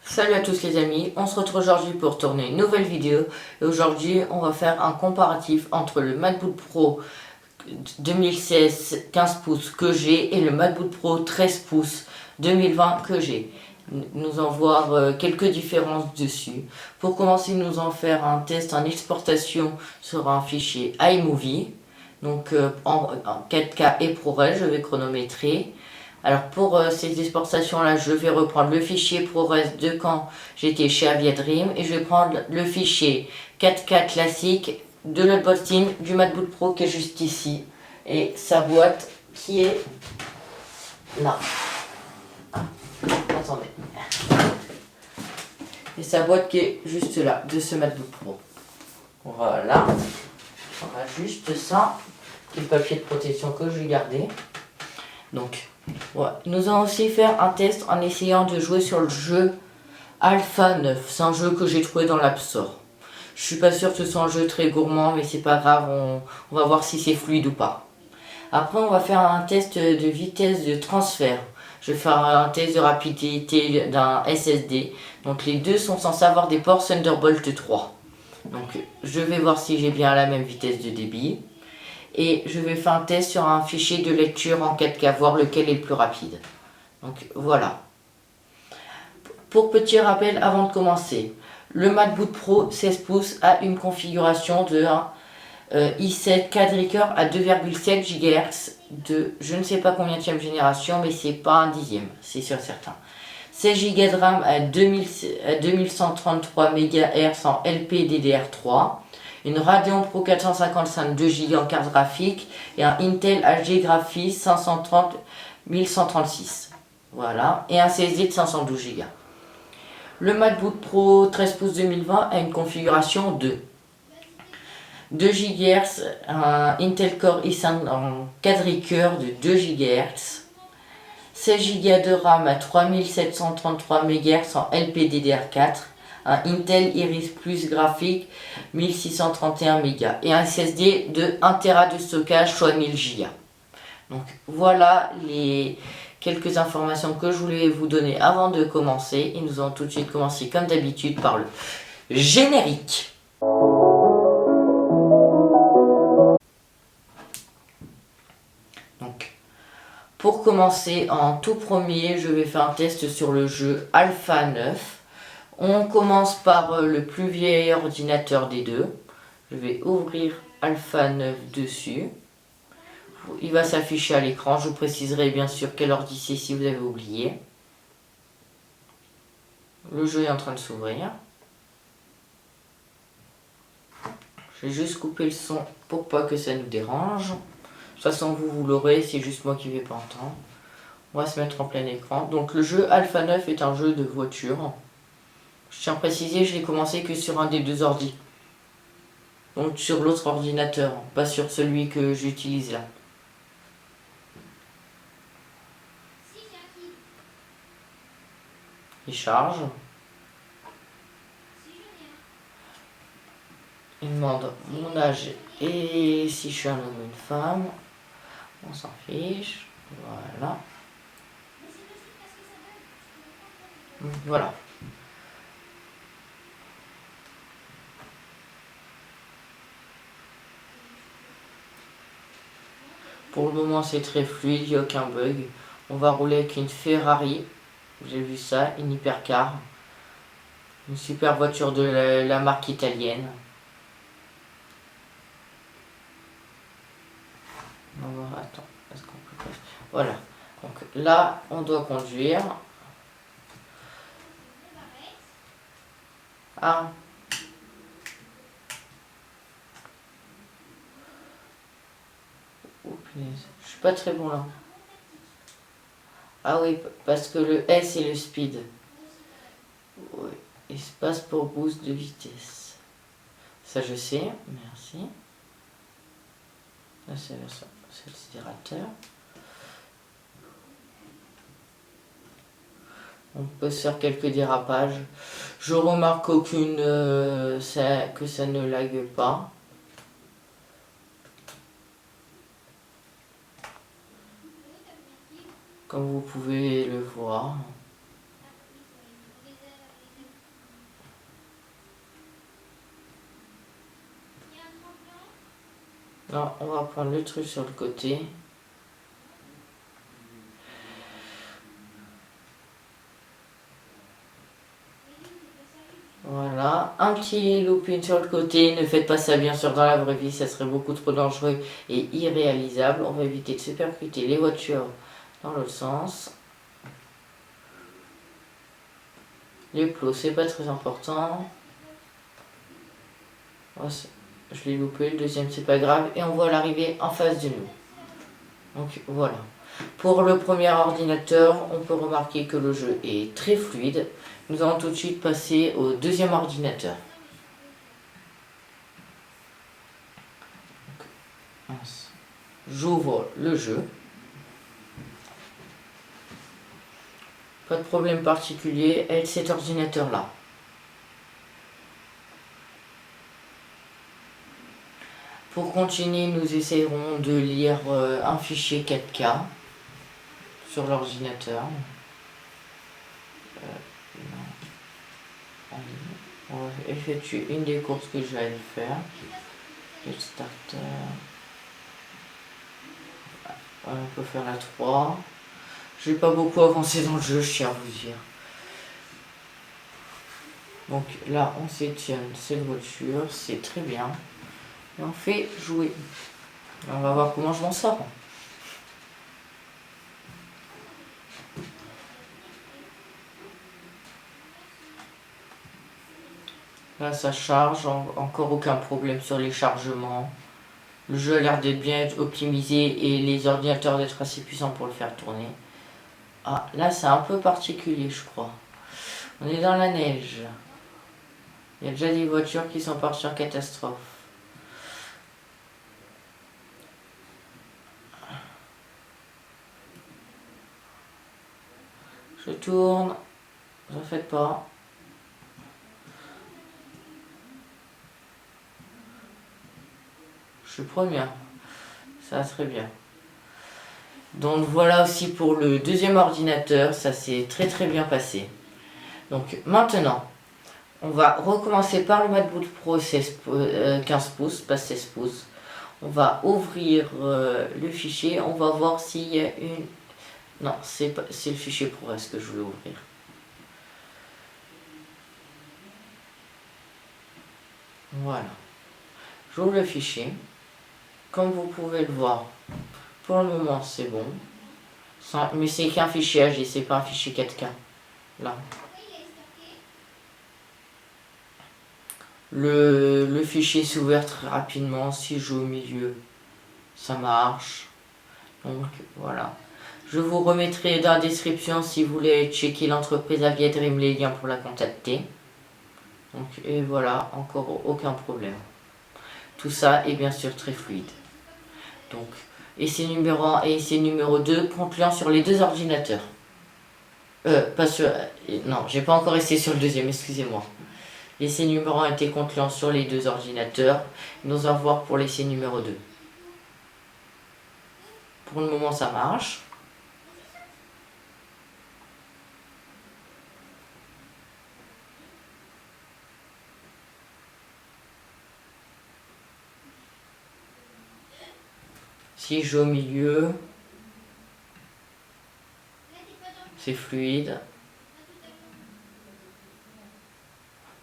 Salut à tous les amis, on se retrouve aujourd'hui pour tourner une nouvelle vidéo et aujourd'hui on va faire un comparatif entre le MacBook Pro 2016 15 pouces que j'ai et le MacBook Pro 13 pouces 2020 que j'ai. Nous allons voir quelques différences dessus. Pour commencer, nous allons faire un test en exportation sur un fichier iMovie, donc en 4K et ProRes, je vais chronométrer. Alors pour ces exportations là, je vais reprendre le fichier ProRes de quand j'étais chez Aviadream et je vais prendre le fichier 4K classique de l'unboxing du MacBook Pro qui est juste ici et sa boîte qui est là. Attendez. Et sa boîte qui est juste là, de ce MacBook Pro. Voilà. On a juste ça. Le papier de protection que je vais garder. Donc, ouais. Nous allons aussi faire un test en essayant de jouer sur le jeu Alpha 9. C'est un jeu que j'ai trouvé dans l'App Store. Je suis pas sûr que ce soit un jeu très gourmand, mais c'est pas grave. On va voir si c'est fluide ou pas. Après, on va faire un test de vitesse de transfert. Je vais faire un test de rapidité d'un SSD. Donc les deux sont censés avoir des ports Thunderbolt 3. Donc je vais voir si j'ai bien la même vitesse de débit. Et je vais faire un test sur un fichier de lecture en 4K, voir lequel est le plus rapide. Donc voilà. Pour petit rappel avant de commencer, le MacBook Pro 16 pouces a une configuration de un i7 quadricœur à 2,7 GHz de je ne sais pas combien de génération, mais c'est pas un dixième, c'est sûr certain. 16 Go de RAM à 2133 MHz en LPDDR3, une Radeon Pro 455 2 Go en carte graphique et un Intel HD Graphics 530 1136. Voilà, et un SSD de 512 Go. Le MacBook Pro 13 pouces 2020 a une configuration de 2 GHz, un Intel Core i5 en quadricœur de 2 GHz, 16 Go de RAM à 3733 MHz en LPDDR4, un Intel Iris Plus graphique 1631 MB et un SSD de 1 Tera de stockage soit 1000 Go. Donc voilà les quelques informations que je voulais vous donner avant de commencer et nous allons tout de suite commencer comme d'habitude par le générique. Donc, pour commencer, en tout premier, je vais faire un test sur le jeu Alpha 9. On commence par le plus vieil ordinateur des deux. Je vais ouvrir Alpha 9 dessus. Il va s'afficher à l'écran. Je vous préciserai bien sûr quel ordi c'est si vous avez oublié. Le jeu est en train de s'ouvrir. Je vais juste couper le son pour pas que ça nous dérange. De toute façon, vous l'aurez, c'est juste moi qui ne vais pas entendre. On va se mettre en plein écran. Donc le jeu Alpha 9 est un jeu de voiture. Je tiens à préciser, je l'ai commencé que sur un des deux ordis. Donc sur l'autre ordinateur, pas sur celui que j'utilise là. Il charge. Il demande mon âge et si je suis un homme ou une femme. On s'en fiche. Voilà. Voilà. Pour le moment c'est très fluide, il n'y a aucun bug. On va rouler avec une Ferrari. J'ai vu ça, une hypercar. Une super voiture de la marque italienne. On va voir, attends, est-ce qu'on peut... Voilà. Donc là, on doit conduire. Ah. Oh punaise, je suis pas très bon là. Ah oui, parce que le S est le speed. Oui, espace pour boost de vitesse. Ça je sais, merci. Là c'est l'accélérateur. On peut se faire quelques dérapages. Je remarque aucune que ça ne lague pas. comme vous pouvez le voir. Là, on va prendre le truc sur le côté. Voilà, un petit looping sur le côté. Ne faites pas ça bien sûr dans la vraie vie, ça serait beaucoup trop dangereux et irréalisable. On va éviter de se percuter les voitures dans l'autre sens. Les plots, c'est pas très important. Oh, je l'ai loupé, le deuxième c'est pas grave. Et on voit l'arrivée en face de nous. Donc voilà. Pour le premier ordinateur, on peut remarquer que le jeu est très fluide. Nous allons tout de suite passer au deuxième ordinateur. J'ouvre le jeu. Pas de problème particulier avec cet ordinateur-là. Pour continuer, nous essayerons de lire un fichier 4K sur l'ordinateur. On va effectuer une des courses que je vais aller faire. Get starter. On peut faire la 3. Je vais pas beaucoup avancer dans le jeu, je tiens à vous dire. Donc là, on sélectionne cette voiture, c'est très bien. Et on fait jouer. On va voir comment je m'en sors. Là, ça charge, encore aucun problème sur les chargements. Le jeu a l'air d'être bien optimisé et les ordinateurs d'être assez puissants pour le faire tourner. Ah, là, c'est un peu particulier, je crois. On est dans la neige. Il y a déjà des voitures qui sont parties en catastrophe. Je tourne. Ne faites pas. Je suis première. Ça va très bien. Donc voilà aussi pour le deuxième ordinateur. Ça s'est très très bien passé. Donc maintenant, on va recommencer par le MacBook Pro 15 pouces, pas 16 pouces. On va ouvrir le fichier. On va voir s'il y a une... Non, c'est le fichier ProRes que je voulais ouvrir. Voilà. J'ouvre le fichier. Comme vous pouvez le voir, pour le moment c'est bon. Mais c'est qu'un fichier AG, c'est pas un fichier 4K. Là. Le fichier s'ouvre très rapidement. Si je joue au milieu, ça marche. Donc voilà. Je vous remettrai dans la description si vous voulez checker l'entreprise Aviadream les liens pour la contacter. Donc et voilà, encore aucun problème. Tout ça est bien sûr très fluide. Donc essai numéro 1 et essai numéro 2 concluant sur les deux ordinateurs. Pas sur... Non, j'ai pas encore essayé sur le deuxième, excusez-moi. L'essai numéro 1 était concluant sur les deux ordinateurs. Nous allons voir pour l'essai numéro 2. Pour le moment, ça marche. Si je joue au milieu, c'est fluide.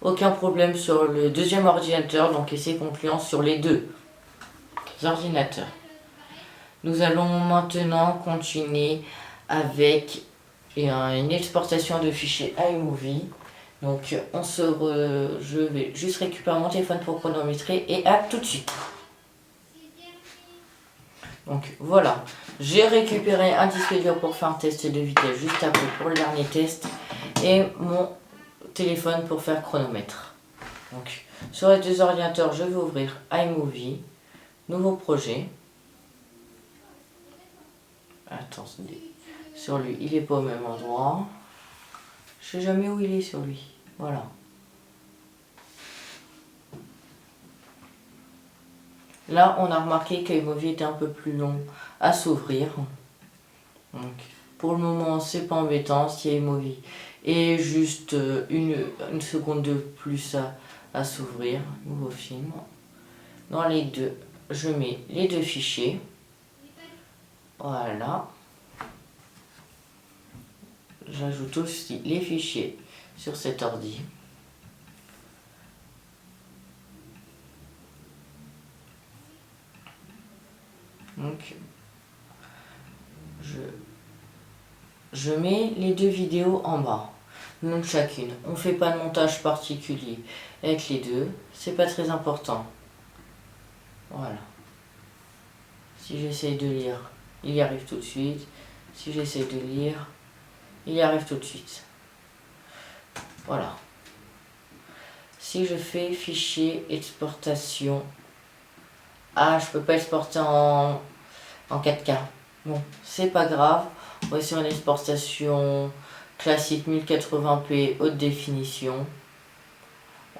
Aucun problème sur le deuxième ordinateur, donc essai concluant sur les deux ordinateurs. Nous allons maintenant continuer avec une exportation de fichiers iMovie. Donc je vais juste récupérer mon téléphone pour chronométrer et à tout de suite. Donc voilà, j'ai récupéré un disque dur pour faire un test de vitesse juste après pour le dernier test et mon téléphone pour faire chronomètre. Donc sur les deux ordinateurs, je vais ouvrir iMovie, nouveau projet. Attendez, sur lui, il n'est pas au même endroit. Je sais jamais où il est sur lui. Voilà. Là, on a remarqué qu'iMovie était un peu plus long à s'ouvrir. Donc, pour le moment c'est pas embêtant s'il y a Imovie. Et juste une seconde de plus à s'ouvrir. Nouveau film. Dans les deux, je mets les deux fichiers. Voilà. J'ajoute aussi les fichiers sur cet ordi. Donc, je mets les deux vidéos en bas, donc chacune. On ne fait pas de montage particulier avec les deux, c'est pas très important. Voilà. Si j'essaye de lire, il y arrive tout de suite. Si j'essaye de lire, il y arrive tout de suite. Voilà. Si je fais fichier exportation, ah, je peux pas exporter en 4K. Bon, c'est pas grave. On va sur une exportation classique 1080p haute définition.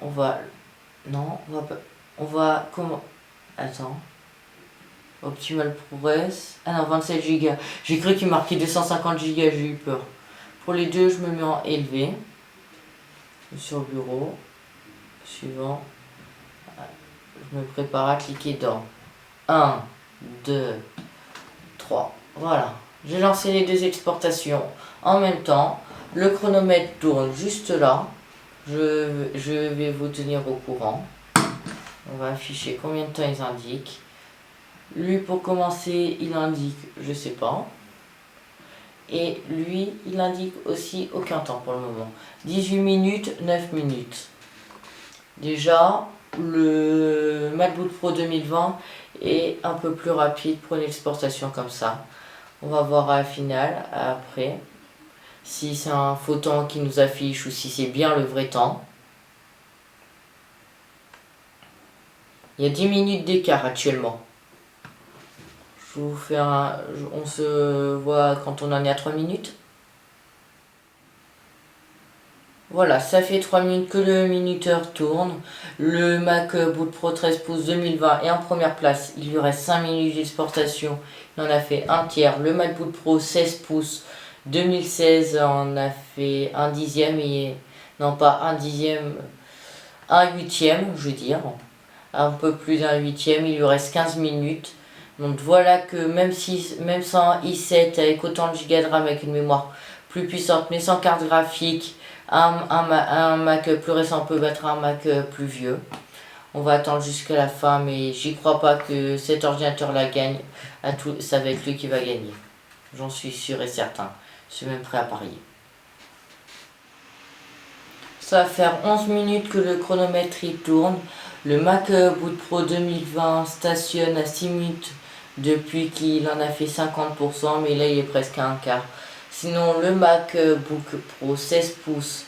On va... Non, on va pas... On va... Comment... Attends. Optimal ProRes. Ah non, 27 Go. J'ai cru qu'il marquait 250 Go, j'ai eu peur. Pour les deux, je me mets en élevé. Sur bureau. Suivant. Je me prépare à cliquer dans 1, 2, 3. Voilà. J'ai lancé les deux exportations en même temps. Le chronomètre tourne juste là. Je vais vous tenir au courant. On va afficher combien de temps ils indiquent. Lui, pour commencer, il indique, je sais pas. Et lui, il indique aussi aucun temps pour le moment. 18 minutes, 9 minutes. Déjà, le MacBook Pro 2020 est un peu plus rapide pour une exportation comme ça. On va voir à la finale, après, si c'est un faux temps qui nous affiche ou si c'est bien le vrai temps. Il y a 10 minutes d'écart actuellement. Je vous fais on se voit quand on en est à 3 minutes. Voilà, ça fait 3 minutes que le minuteur tourne. Le MacBook Pro 13 pouces 2020 est en première place. Il lui reste 5 minutes d'exportation. Il en a fait un tiers. Le MacBook Pro 16 pouces 2016 en a fait un dixième. Non, pas un dixième, un huitième, je veux dire. Un peu plus d'un huitième. Il lui reste 15 minutes. Donc voilà que même sans i7 avec autant de gigas de RAM avec une mémoire plus puissante, mais sans carte graphique, un Mac plus récent peut battre un Mac plus vieux. On va attendre jusqu'à la fin, mais j'y crois pas que cet ordinateur la gagne. Ça va être lui qui va gagner. J'en suis sûr et certain. Je suis même prêt à parier. Ça va faire 11 minutes que le chronomètre il tourne. Le MacBook Pro 2020 stationne à 6 minutes depuis qu'il en a fait 50%, mais là il est presque à un quart. Sinon le MacBook Pro 16 pouces,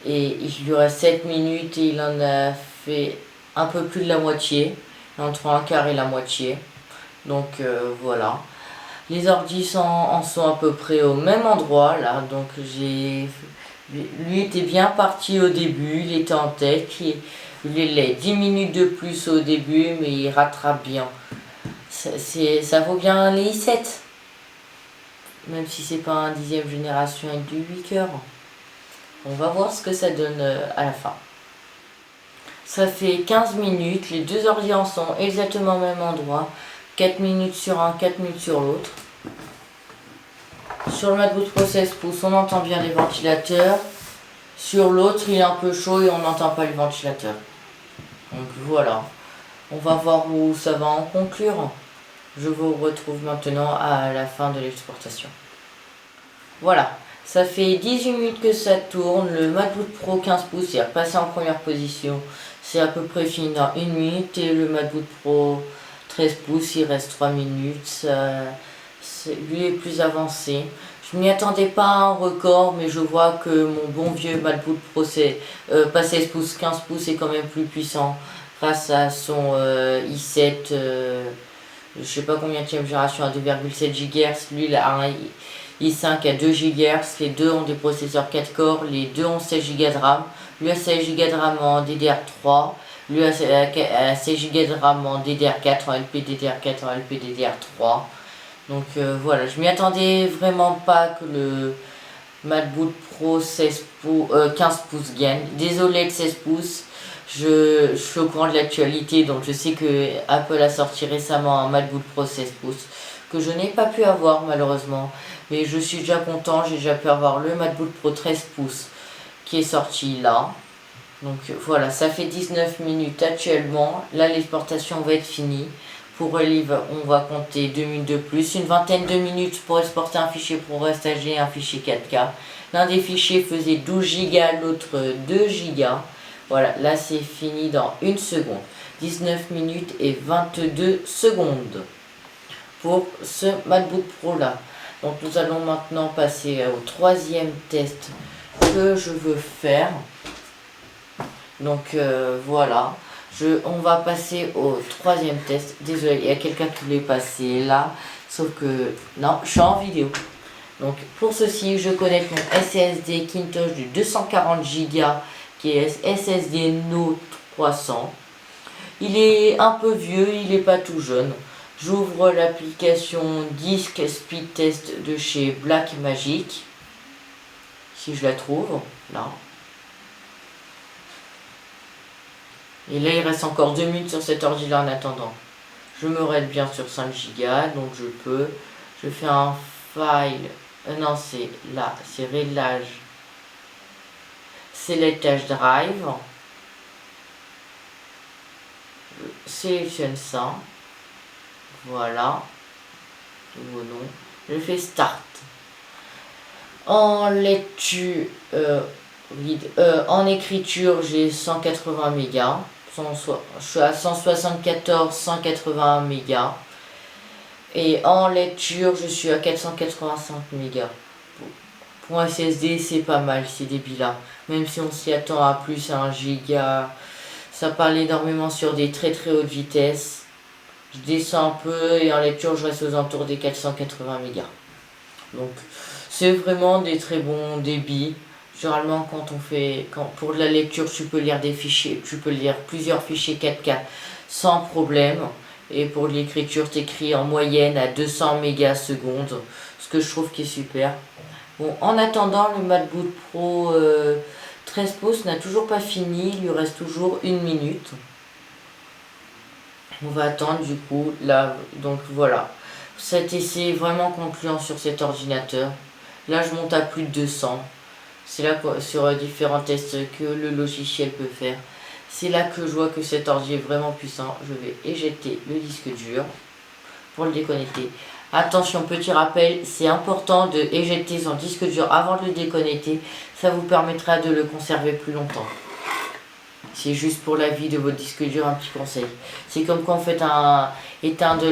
et il lui reste 7 minutes et il en a fait un peu plus de la moitié, entre un quart et la moitié. Donc voilà. Les ordis en sont à peu près au même endroit là, donc lui était bien parti au début, il était en tête, il est 10 minutes de plus au début, mais il rattrape bien. Ça vaut bien les i7. Même si c'est pas un dixième génération avec du 8 cœurs. On va voir ce que ça donne à la fin. Ça fait 15 minutes, les deux ordi en sont exactement au même endroit. 4 minutes sur un, 4 minutes sur l'autre. Sur le MacBook Pro 16 pouces, on entend bien les ventilateurs. Sur l'autre, il est un peu chaud et on n'entend pas les ventilateurs. Donc voilà. On va voir où ça va en conclure. Je vous retrouve maintenant à la fin de l'exportation. Voilà, ça fait 18 minutes que ça tourne. Le MacBook Pro 15 pouces est repassé en première position. C'est à peu près fini dans 1 minute. Et le MacBook Pro 13 pouces, il reste 3 minutes. Lui est plus avancé. Je m'y attendais pas à un record, mais je vois que mon bon vieux MacBook Pro pas 16 pouces, 15 pouces est quand même plus puissant grâce à son i7. Je sais pas combien de génération à 2,7 GHz. Lui il a un i5 à 2 GHz. Les deux ont des processeurs 4 corps. Les deux ont 16 Go de RAM. Lui a 16 Go de RAM en DDR3. Lui a 16 Go de RAM en DDR4, en LPDDR4, en LPDDR3. Donc voilà, je m'y attendais vraiment pas que le MacBook Pro 15 pouces gagne. Désolé de 16 pouces, je suis au courant de l'actualité, donc je sais que Apple a sorti récemment un MacBook Pro 16 pouces que je n'ai pas pu avoir malheureusement. Mais je suis déjà content, j'ai déjà pu avoir le MacBook Pro 13 pouces qui est sorti là. Donc voilà, ça fait 19 minutes actuellement. Là, l'exportation va être finie. Pour Relive, on va compter 2 minutes de plus. Une vingtaine de minutes pour exporter un fichier ProRes HD et un fichier 4K. L'un des fichiers faisait 12 Go, l'autre 2 Go. Voilà, là c'est fini dans 1 seconde. 19 minutes et 22 secondes pour ce MacBook Pro là. Donc nous allons maintenant passer au troisième test que je veux faire. Donc voilà, on va passer au troisième test. Désolé, il y a quelqu'un qui voulait passer là, sauf que non, je suis en vidéo. Donc pour ceci, je connecte mon SSD Kintosh du 240 Go qui est SSD No 300. Il est un peu vieux, il n'est pas tout jeune. J'ouvre l'application Disk Speed Test de chez Blackmagic, si je la trouve, là. Et là, il reste encore 2 minutes sur cet ordi-là en attendant. Je me raid bien sur 5 Go, donc je peux. Je fais un file. Non, c'est là, c'est réglage. Selectage drive. Je sélectionne ça. Voilà. Nouveau nom. Je fais start. En lecture, en écriture, j'ai 180 mégas. Je suis à 174, 181 mégas. Et en lecture, je suis à 485 mégas. Pour un SSD, c'est pas mal, c'est débile. Même si on s'y attend à plus à 1 giga, ça parle énormément sur des très très hautes vitesses. Je descends un peu et en lecture, je reste aux alentours des 480 mégas. Donc, c'est vraiment des très bons débits. Généralement, pour de la lecture, tu peux lire des fichiers, tu peux lire plusieurs fichiers 4K sans problème. Et pour l'écriture, t'écris en moyenne à 200 mégas secondes, ce que je trouve qui est super. Bon, en attendant, le MacBook Pro 13 pouces n'a toujours pas fini, il lui reste toujours 1 minute. On va attendre du coup, là, donc voilà. Cet essai est vraiment concluant sur cet ordinateur. Là, je monte à plus de 200. C'est là, sur différents tests que le logiciel peut faire. C'est là que je vois que cet ordi est vraiment puissant. Je vais éjecter le disque dur pour le déconnecter. Attention, petit rappel, c'est important de éjecter son disque dur avant de le déconnecter. Ça vous permettra de le conserver plus longtemps. C'est juste pour la vie de votre disque dur, un petit conseil. C'est comme quand vous faites éteindre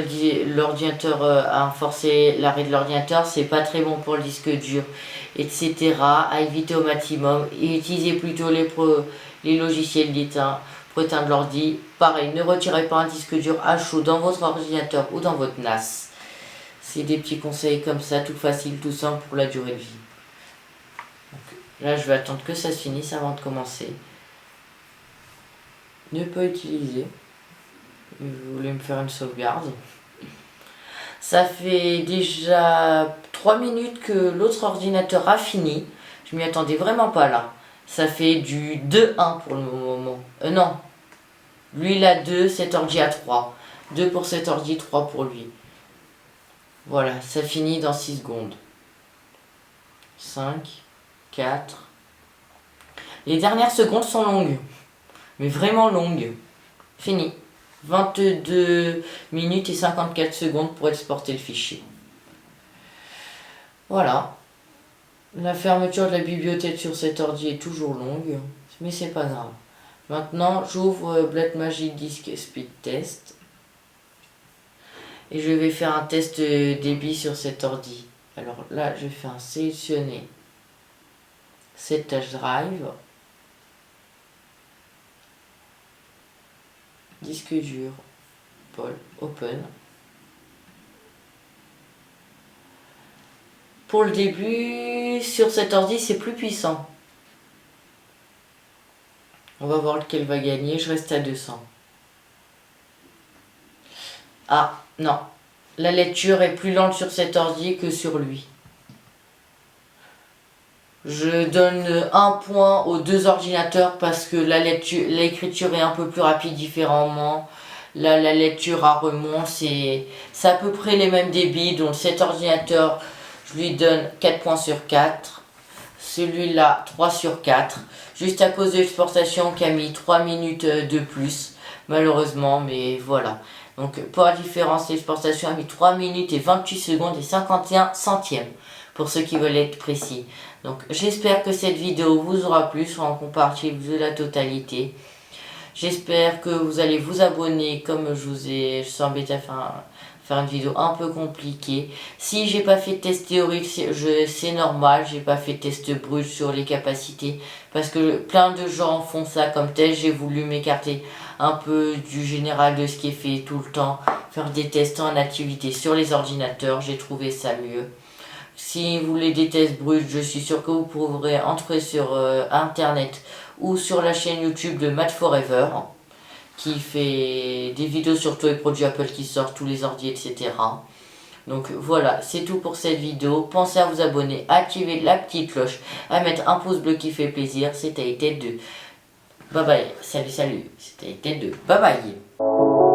l'ordinateur, forcer l'arrêt de l'ordinateur, c'est pas très bon pour le disque dur, etc. À éviter au maximum. Et utilisez plutôt les logiciels d'éteint pour éteindre l'ordi. Pareil, ne retirez pas un disque dur à chaud dans votre ordinateur ou dans votre NAS. C'est des petits conseils comme ça, tout facile, tout simple pour la durée de vie. Donc, là, je vais attendre que ça se finisse avant de commencer. Ne pas utiliser. Je voulais me faire une sauvegarde. Ça fait déjà 3 minutes que l'autre ordinateur a fini. Je m'y attendais vraiment pas là. Ça fait du 2-1 pour le moment. Non. Lui il a 2, cet ordi a 3. 2 pour cet ordi, 3 pour lui. Voilà, ça finit dans 6 secondes. 5, 4. Les dernières secondes sont longues. Mais vraiment longues. Fini. 22 minutes et 54 secondes pour exporter le fichier. Voilà. La fermeture de la bibliothèque sur cet ordi est toujours longue, mais c'est pas grave. Maintenant, j'ouvre Blackmagic Disk Speed Test. Et je vais faire un test débit sur cet ordi. Alors là, je fais un sélectionner Selectage Drive. Disque dur, Paul, Open. Pour le début, sur cet ordi, c'est plus puissant. On va voir lequel va gagner. Je reste à 200. Ah, non. la lecture est plus lente sur cet ordi que sur lui. Je donne 1 point aux 2 ordinateurs parce que l'écriture est un peu plus rapide différemment. La lecture à remont, c'est à peu près les mêmes débits. Donc cet ordinateur, je lui donne 4 points sur 4. Celui-là, 3 sur 4. Juste à cause de l'exportation qui a mis 3 minutes de plus, malheureusement, mais voilà. Donc pour la différence, l'exportation a mis 3 minutes et 28 secondes et 51 centièmes, pour ceux qui veulent être précis. Donc j'espère que cette vidéo vous aura plu, soit en comparatif de la totalité. J'espère que vous allez vous abonner comme je suis embêté à faire une vidéo un peu compliquée. Si j'ai pas fait de test théorique, c'est normal, j'ai pas fait de test brut sur les capacités parce que plein de gens font ça comme tel. J'ai voulu m'écarter un peu du général de ce qui est fait tout le temps, faire des tests en activité sur les ordinateurs, j'ai trouvé ça mieux. Si vous voulez des tests bruts, je suis sûr que vous pourrez entrer sur internet ou sur la chaîne YouTube de Math Forever, qui fait des vidéos sur tous les produits Apple qui sortent, tous les ordi, etc. Donc voilà, c'est tout pour cette vidéo. Pensez à vous abonner, à activer la petite cloche, à mettre un pouce bleu qui fait plaisir. C'était Tête 2. Bye bye. Salut, salut. C'était Tête 2. Bye bye.